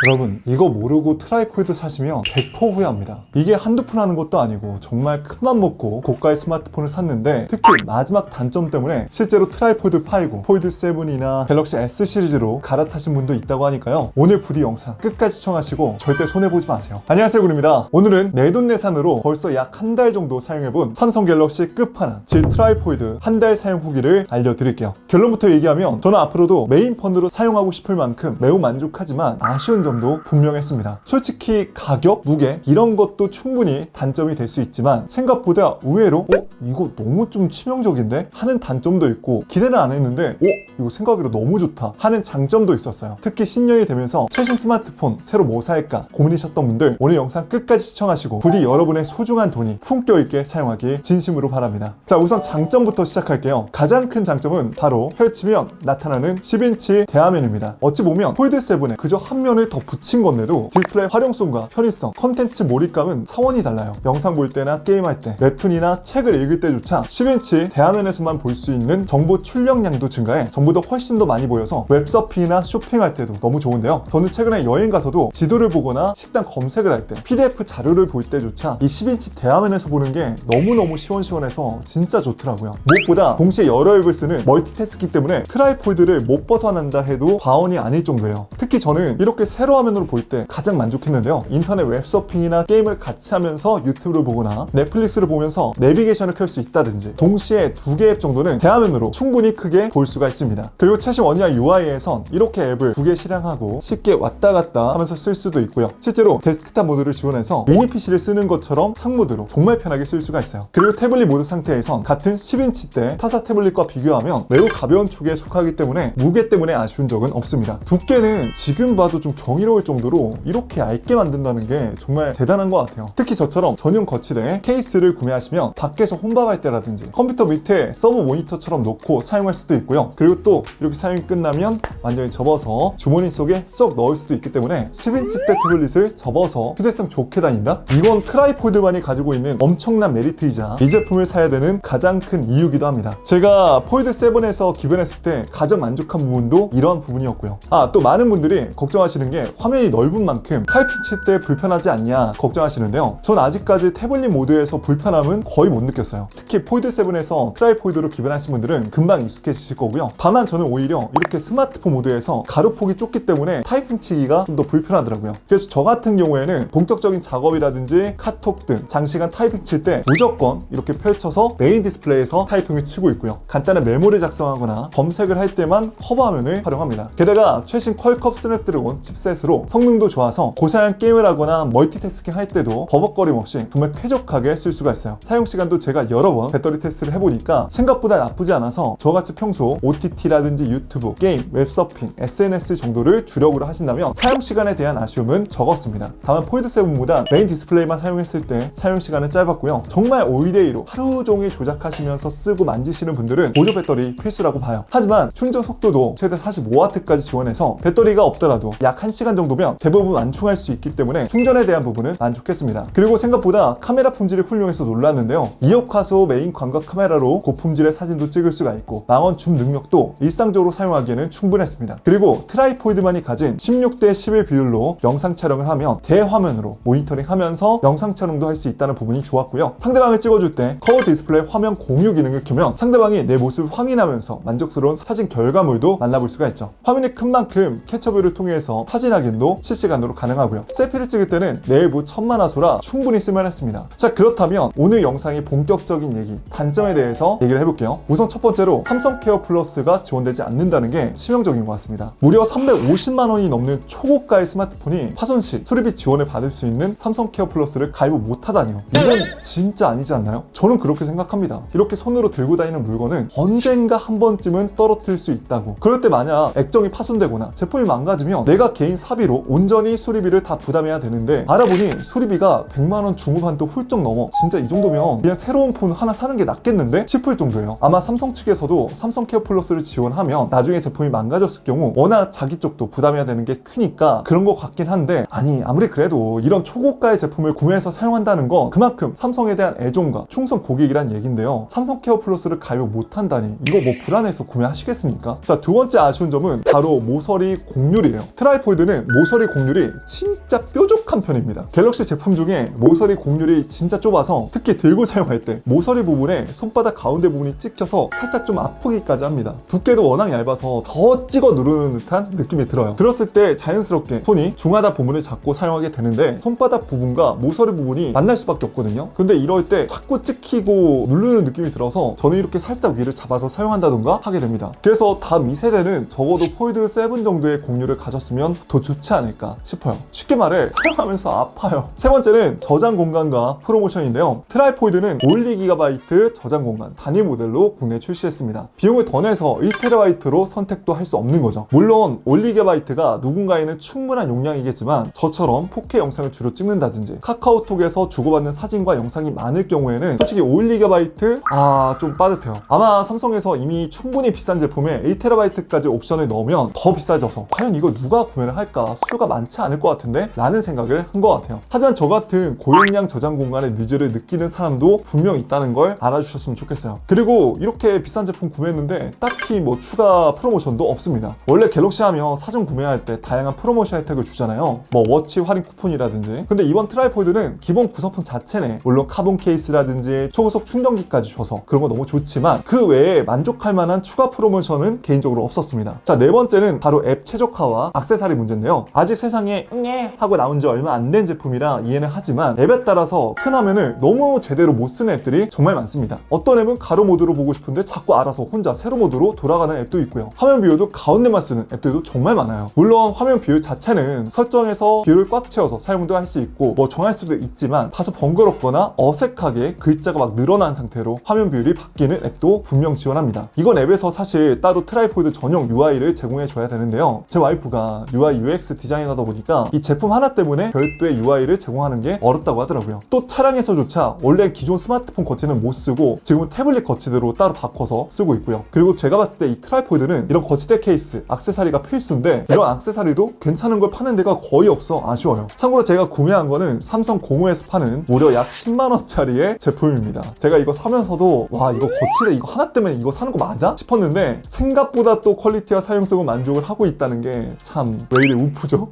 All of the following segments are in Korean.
여러분 이거 모르고 트라이포드 사시면 100% 후회합니다. 이게 한두 푼 하는 것도 아니고 정말 큰맘 먹고 고가의 스마트폰을 샀는데 특히 마지막 단점 때문에 실제로 트라이포드 5, 폴드 7이나 갤럭시 S 시리즈로 갈아타신 분도 있다고 하니까요. 오늘 부디 영상 끝까지 시청하시고 절대 손해보지 마세요. 안녕하세요, 군입니다. 오늘은 내돈내산으로 벌써 약 한 달 정도 사용해본 삼성 갤럭시 끝판왕 G 트라이포드 한 달 사용 후기를 알려드릴게요. 결론부터 얘기하면 저는 앞으로도 메인 폰으로 사용하고 싶을 만큼 매우 만족하지만 아쉬운 점도 분명했습니다. 솔직히 가격, 무게 이런 것도 충분히 단점이 될 수 있지만 생각보다 의외로 이거 너무 좀 치명적인데? 하는 단점도 있고 기대는 안 했는데 이거 생각으로 너무 좋다 하는 장점도 있었어요. 특히 신년이 되면서 최신 스마트폰 새로 뭐 살까 고민이셨던 분들 오늘 영상 끝까지 시청하시고 부디 여러분의 소중한 돈이 품격 있게 사용하길 진심으로 바랍니다. 자, 우선 장점부터 시작할게요. 가장 큰 장점은 바로 펼치면 나타나는 10인치 대화면입니다. 어찌 보면 폴드 7에 그저 한 면을 더 붙인 건데도 디스플레이 활용성과 편의성, 컨텐츠 몰입감은 차원이 달라요. 영상 볼 때나 게임할 때, 웹툰이나 책을 읽을 때조차 10인치 대화면에서만 볼 수 있는 정보 출력량도 증가해 전보다 훨씬 더 많이 보여서 웹서핑이나 쇼핑할 때도 너무 좋은데요. 저는 최근에 여행 가서도 지도를 보거나 식당 검색을 할 때, PDF 자료를 볼 때조차 이 10인치 대화면에서 보는 게 너무너무 시원시원해서 진짜 좋더라고요. 무엇보다 동시에 여러 앱을 쓰는 멀티태스킹 때문에 트라이포드를 못 벗어난다 해도 과언이 아닐 정도예요. 특히 저는 이렇게 세로 화면으로 볼 때 가장 만족했는데요. 인터넷 웹서핑이나 게임을 같이 하면서 유튜브를 보거나 넷플릭스를 보면서 내비게이션을 켤 수 있다든지 동시에 두 개 앱 정도는 대화면으로 충분히 크게 볼 수가 있습니다. 그리고 최신 원UI UI에선 이렇게 앱을 두 개 실행하고 쉽게 왔다 갔다 하면서 쓸 수도 있고요. 실제로 데스크탑 모드를 지원해서 미니 PC를 쓰는 것처럼 창모드로 정말 편하게 쓸 수가 있어요. 그리고 태블릿 모드 상태에선 같은 10인치대 타사 태블릿과 비교하면 매우 가벼운 축에 속하기 때문에 무게 때문에 아쉬운 적은 없습니다. 두께는 지금 봐도 좀 경이로울 정도로 이렇게 얇게 만든다는 게 정말 대단한 것 같아요. 특히 저처럼 전용 거치대 케이스를 구매하시면 밖에서 혼밥할 때라든지 컴퓨터 밑에 서브 모니터처럼 놓고 사용할 수도 있고요. 그리고 또 이렇게 사용이 끝나면 완전히 접어서 주머니 속에 쏙 넣을 수도 있기 때문에 10인치대 태블릿을 접어서 휴대성 좋게 다닌다? 이건 트라이포드만이 가지고 있는 엄청난 메리트이자 이 제품을 사야 되는 가장 큰 이유기도 합니다. 제가 폴드 7에서 기변했을 때 가장 만족한 부분도 이러한 부분이었고요. 또 많은 분들이 걱정하시는 게 화면이 넓은 만큼 타이핑 때 불편하지 않냐 걱정하시는데요. 전 아직까지 태블릿 모드에서 불편함은 거의 못 느꼈어요. 특히 폴드 7에서 트라이포드로 기변하신 분들은 금방 익숙해지실 거고요. 다만 저는 오히려 이렇게 스마트폰 모드에서 가루폭이 좁기 때문에 타이핑 치기가 좀 더 불편하더라고요. 그래서 저 같은 경우에는 본격적인 작업이라든지 카톡 등 장시간 타이핑 칠 때 무조건 이렇게 펼쳐서 메인 디스플레이에서 타이핑을 치고 있고요. 간단한 메모를 작성하거나 검색을 할 때만 커버화면을 활용합니다. 게다가 최신 퀄컴 스냅드래곤 칩셋으로 성능도 좋아서 고사양 게임을 하거나 멀티태스킹 할 때도 버벅거림 없이 정말 쾌적하게 쓸 수가 있어요. 사용시간도 제가 여러 번 배터리 테스트를 해보니까 생각보다 나쁘지 않아서 저같이 평소 OTT라든지 유튜브, 게임, 웹서핑, SNS 정도를 주력으로 하신다면 사용시간에 대한 아쉬움은 적었습니다. 다만 폴드 7보다 메인 디스플레이만 사용했을 때 사용시간은 짧았고요. 정말 5대2로 하루 종일 조작하시면서 쓰고 만지시는 분들은 보조 배터리 필수라고 봐요. 하지만 충전 속도도 최대 45W까지 지원해서 배터리가 없더라도 약 1시간 정도면 대부분 완충할 수 있기 때문에 충전에 대한 부분은 만족했습니다. 그리고 생각보다 카메라 품질이 훌륭해서 놀랐는데요. 2억 화소 메인 광각 카메라로 고품질의 사진도 찍을 수가 있고 망원 줌 능력도 일상적으로 사용하기에는 충분했습니다. 그리고 트라이포드만이 가진 16:11 비율로 영상 촬영을 하면 대화면으로 모니터링 하면서 영상 촬영도 할 수 있다는 부분이 좋았고요. 상대방을 찍어줄 때 커버 디스플레이 화면 공유 기능을 켜면 상대방이 내 모습을 확인하면서 만족스러운 사진 결과물도 만나볼 수가 있죠. 화면이 큰 만큼 캐처뷰를 통해서 사진 확인도 실시간으로 가능하고요. 셀피를 찍을 때는 내부 천만화소라 충분히 쓸만했습니다. 자, 그렇다면 오늘 영상의 본격적인 얘기, 단점에 대해서 얘기를 해볼게요. 우선 첫 번째로 삼성 케어 플러스가 지원되지 않는다는 게 치명적인 것 같습니다. 무려 350만 원이 넘는 초고가의 스마트폰이 파손 시 수리비 지원을 받을 수 있는 삼성 케어 플러스를 가입을 못하다니요. 이건 진짜 아니지 않나요? 저는 그렇게 생각합니다. 이렇게 손으로 들고 다니는 물건은 언젠가 한 번쯤은 떨어뜨릴 수 있다고. 그럴 때 만약 액정이 파손되거나 제품이 망가지면 내가 개인 사비로 온전히 수리비를 다 부담해야 되는데 알아보니 수리비가 100만 원 중후반도 훌쩍 넘어. 진짜 이 정도면 그냥 새로운 폰 하나 사는 게 낫겠는데 싶을 정도예요. 아마 삼성 측에서도 삼성 케어 플러스를 지원하면 나중에 제품이 망가졌을 경우 워낙 자기 쪽도 부담해야 되는 게 크니까 그런 것 같긴 한데, 아무리 그래도 이런 초고가의 제품을 구매해서 사용한다는 건 그만큼 삼성에 대한 애정과 충성 고객이란 얘긴데요. 삼성 케어 플러스를 가입 못한다니 이거 뭐 불안해서 구매하시겠습니까? 자, 두 번째 아쉬운 점은 바로 모서리 공률이에요. 트라이포드는 모서리 곡률이 진짜 뾰족한 편입니다. 갤럭시 제품 중에 모서리 곡률이 진짜 좁아서 특히 들고 사용할 때 모서리 부분에 손바닥 가운데 부분이 찍혀서 살짝 좀 아프기까지 합니다. 두께도 워낙 얇아서 더 찍어 누르는 듯한 느낌이 들어요. 들었을 때 자연스럽게 손이 중하다 부분을 잡고 사용하게 되는데 손바닥 부분과 모서리 부분이 만날 수밖에 없거든요. 근데 이럴 때 자꾸 찍히고 누르는 느낌이 들어서 저는 이렇게 살짝 위를 잡아서 사용한다던가 하게 됩니다. 그래서 다음 2세대는 적어도 폴드 7 정도의 곡률을 가졌으면 더 좋지 않을까 싶어요. 쉽게 말해 사용하면서 아파요. 세 번째는 저장 공간과 프로모션인데요. 트라이포드는 1~2GB 저장 공간 단위 모델로 국내에 출시했습니다. 비용을 더 내서 1TB로 선택도 할 수 없는 거죠. 물론 1~2GB가 누군가에는 충분한 용량이겠지만 저처럼 4K 영상을 주로 찍는다든지 카카오톡에서 주고받는 사진과 영상이 많을 경우에는 솔직히 1~2GB 좀 빠듯해요. 아마 삼성에서 이미 충분히 비싼 제품에 1TB까지 옵션을 넣으면 더 비싸져서 과연 이거 누가 구매를 할까 수요가 많지 않을 것 같은데 라는 생각을 한 것 같아요. 하지만 저 같은 고용량 저장 공간의 니즈를 느끼는 사람도 분명 있다는 걸 알아주셨으면 좋겠어요. 그리고 이렇게 비싼 제품 구매했는데 딱히 뭐 추가 프로모션도 없습니다. 원래 갤럭시 하면 사전 구매할 때 다양한 프로모션 혜택을 주잖아요. 뭐 워치 할인 쿠폰이라든지. 근데 이번 트라이포드는 기본 구성품 자체네 물론 카본 케이스라든지 초고속 충전기까지 줘서 그런 거 너무 좋지만 그 외에 만족할 만한 추가 프로모션은 개인적으로 없었습니다. 자, 네 번째는 바로 앱 최적화와 액세서리 문제인데요. 아직 세상에 응애 하고 나온 지 얼마 안 된 제품이라 이해는 하지만 앱에 따라서 큰 화면을 너무 제대로 못 쓰는 앱들이 정말 많습니다. 어떤 앱은 가로 모드로 보고 싶은데 자꾸 알아서 혼자 세로 모드로 돌아가는 앱도 있고요. 화면 비율도 가운데만 쓰는 앱들도 정말 많아요. 물론 화면 비율 자체는 설정해서 비율을 꽉 채워서 사용도 할 수 있고 뭐 정할 수도 있지만 다소 번거롭거나 어색하게 글자가 막 늘어난 상태로 화면 비율이 바뀌는 앱도 분명 지원합니다. 이건 앱에서 사실 따로 트라이포드 전용 UI를 제공해 줘야 되는데요. 제 와이프가 UI UX 디자이너다 보니까 이 제품 하나 때문에 별도의 UI를 제공하는 게 어렵다고 하더라고요. 또 차량에서조차 원래 기존 스마트폰 거치는 못 쓰고 지금은 태블릿 거치대로 따로 바꿔서 쓰고 있고요. 그리고 제가 봤을 때 이 트라이포드는 이런 거치대 케이스, 액세서리가 필수인데 이런 액세서리도 괜찮은 걸 파는 데가 거의 없어 아쉬워요. 참고로 제가 구매한 거는 삼성 공호에서 파는 무려 약 10만원짜리의 제품입니다. 제가 이거 사면서도 와 이거 거치대 이거 하나 때문에 이거 사는 거 맞아? 싶었는데 생각보다 또 퀄리티와 사용성은 만족을 하고 있다는 게 참 왜 이리 우프죠?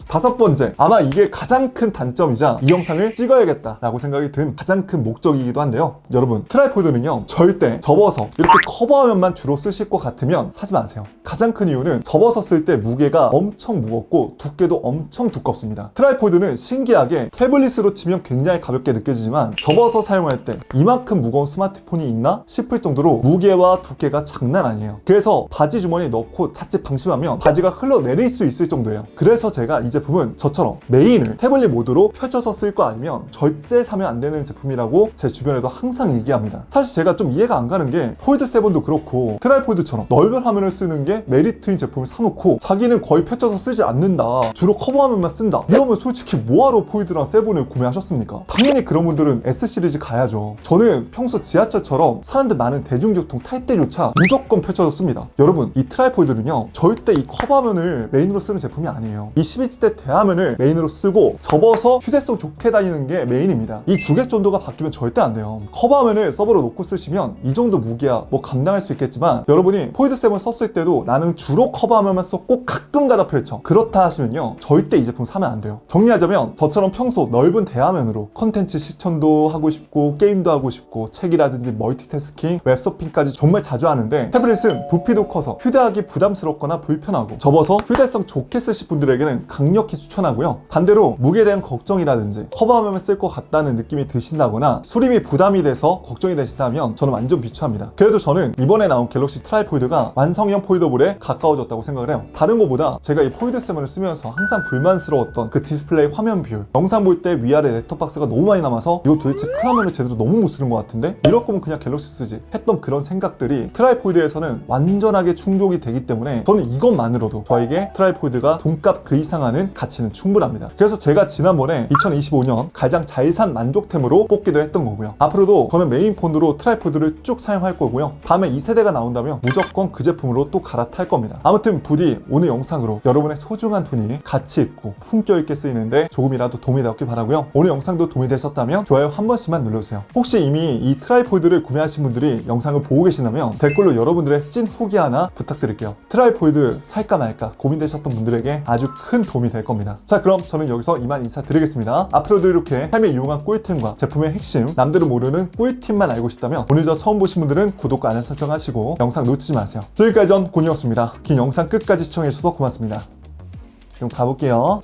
다섯 번째, 아마 이게 가장 큰 단점이자 이 영상을 찍어야겠다 라고 생각이 든 가장 큰 목적이기도 한데요. 여러분 트라이포드는요 절대 접어서 이렇게 커버화면만 주로 쓰실 것 같으면 사지 마세요. 가장 큰 이유는 접어서 쓸 때 무게가 엄청 무겁고 두께도 엄청 두껍습니다. 트라이포드는 신기하게 태블릿으로 치면 굉장히 가볍게 느껴지지만 접어서 사용할 때 이만큼 무거운 스마트폰이 있나 싶을 정도로 무게와 두께가 장난 아니에요. 그래서 바지 주머니에 넣고 자칫 방심하면 바지가 흘러내릴 수 있을 정도예요. 그래서 제가 이 제품은 저처럼 메인을 태블릿 모드로 펼쳐서 쓸 거 아니면 절대 사면 안 되는 제품이라고 제 주변에도 항상 얘기합니다. 사실 제가 좀 이해가 안 가는 게 폴드 7도 그렇고 트라이포드처럼 넓은 화면을 쓰는 게 메리트인 제품을 사놓고 자기는 거의 펼쳐서 쓰지 않는다, 주로 커버 화면만 쓴다, 이러면 솔직히 뭐하러 폴드랑 7을 구매하셨습니까? 당연히 그런 분들은 S 시리즈 가야죠. 저는 평소 지하철처럼 사람들 많은 대중교통 탈 때조차 무조건 펼쳐서 씁니다. 여러분 이 트라이포드는요 절대 이 커버 화면을 메인으로 쓰는 제품이 아니에요. 이 12지대 대화면을 메인으로 쓰고 접어서 휴대성 좋게 다니는 게 메인입니다. 이 두 개 정도가 바뀌면 절대 안 돼요. 커버 화면을 서버로 놓고 쓰시면 이 정도 무게야 뭐 감당할 수 있겠지만 여러분이 폴드 7 썼을 때도 나는 주로 커버 화면만 썼고 가끔 가다 펼쳐 그렇다 하시면요 절대 이 제품 사면 안 돼요. 정리하자면 저처럼 평소 넓은 대화면으로 컨텐츠 시청도 하고 싶고 게임도 하고 싶고 책이라든지 멀티태스킹, 웹서핑까지 정말 자주 하는데 태블릿은 부피도 커서 휴대하기 부담스럽거나 불편하고 접어서 휴대성 좋게 쓰실 분들에게는 강력히 추천하고요. 반대로 무게에 대한 걱정이라든지 커버 화면을 쓸 것 같다는 느낌이 드신다거나 수립이 부담이 돼서 걱정이 되신다면 저는 완전 비추합니다. 그래도 저는 이번에 나온 갤럭시 트라이폴드가 완성형 폴더블에 가까워졌다고 생각을 해요. 다른 거보다 제가 이 폴드 7을 쓰면서 항상 불만스러웠던 그 디스플레이 화면 비율, 영상 볼 때 위아래 넷톱박스가 너무 많이 남아서 이거 도대체 큰 화면을 제대로 너무 못 쓰는 것 같은데 이럴 거면 그냥 갤럭시 쓰지 했던 그런 생각들이 트라이폴드에서는 완전하게 충족이 되기 때문에 저는 이것만으로도 저에게 트라이폴드가 돈값 그 이상 하는 가치는 충분합니다. 그래서 제가 지난번에 2025년 가장 잘 산 만족템으로 뽑기도 했던 거고요. 앞으로도 저는 메인폰으로 트라이폴드를 쭉 사용할 거고요. 다음에 2세대가 나온다면 무조건 그 제품으로 또 갈아탈 겁니다. 아무튼 부디 오늘 영상으로 여러분의 소중한 돈이 가치 있고 품격 있게 쓰이는데 조금이라도 도움이 되었길 바라고요. 오늘 영상도 도움이 되셨다면 좋아요 한 번씩만 눌러주세요. 혹시 이미 이 트라이폴드를 구매하신 분들이 영상을 보고 계신다면 댓글로 여러분들의 찐 후기 하나 부탁드릴게요. 트라이폴드 살까 말까 고민 고민되셨던 분들에게 아주 큰 도움이 될 겁니다. 자, 그럼 저는 여기서 이만 인사드리겠습니다. 앞으로도 이렇게 삶에 유용한 꿀템과 제품의 핵심, 남들은 모르는 꿀팁만 알고 싶다면 오늘 저 처음 보신 분들은 구독과 알람 설정하시고 영상 놓치지 마세요. 지금까지 전 곤이었습니다. 긴 영상 끝까지 시청해주셔서 고맙습니다. 그럼 가볼게요.